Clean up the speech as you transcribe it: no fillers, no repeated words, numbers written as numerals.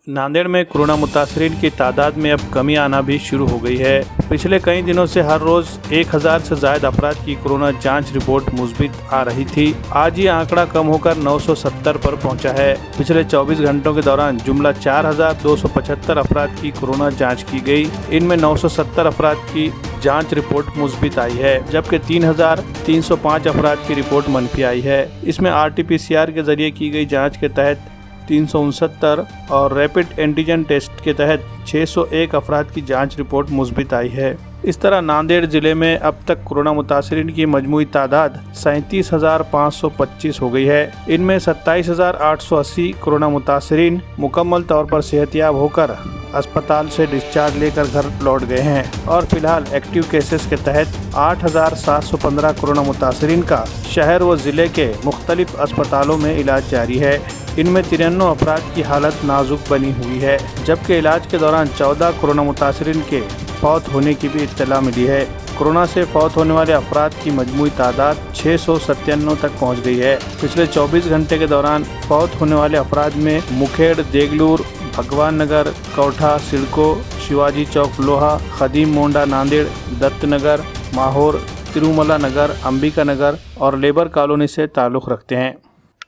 नांदेड़ में कोरोना मुतासरीन की तादाद में अब कमी आना भी शुरू हो गई है। पिछले कई दिनों से हर रोज 1000 से ज्यादा अफराद की कोरोना जांच रिपोर्ट मुस्बित आ रही थी। आज ये आंकड़ा कम होकर 970 पर पहुंचा है। पिछले 24 घंटों के दौरान जुमला 4275 अफराद की कोरोना जांच की गई। इनमें 970 अफराद की जांच रिपोर्ट मुस्बित आई है, जबकि 3305 अफराद की रिपोर्ट मनफी आई है। इसमें RT-PCR के जरिए की गई जाँच के तहत 369 और रैपिड एंटीजन टेस्ट के तहत 601 अफराद की जांच रिपोर्ट मुस्बित आई है। इस तरह नांदेड़ जिले में अब तक कोरोना मुतासरीन की मजमूई तादाद 37,525 हो गई है। इनमें 27,880 कोरोना मुतासरीन मुकम्मल तौर पर सेहतयाब होकर अस्पताल से डिस्चार्ज लेकर घर लौट गए हैं और फिलहाल एक्टिव केसेस के तहत 8,715 कोरोना मुतासरीन का शहर व जिले के मुख्तलिफ अस्पतालों में इलाज जारी है। इनमें 93 अफराद की हालत नाजुक बनी हुई है, जबकि इलाज के दौरान 14 कोरोना मुतासरीन के फौत होने की भी इत्तला मिली है। कोरोना से फौत होने वाले अफराद की मजमूई तादाद 697 तक पहुंच गई है। पिछले 24 घंटे के दौरान फौत होने वाले अफराद में मुखेड़, देगलूर, भगवान नगर, कौठा, सिडको, शिवाजी चौक लोहा, खदीम मोंडा नांदेड़, दत्तनगर, माहौर, तिरुमला नगर, अंबिका नगर और लेबर कॉलोनी से ताल्लुक़ रखते हैं।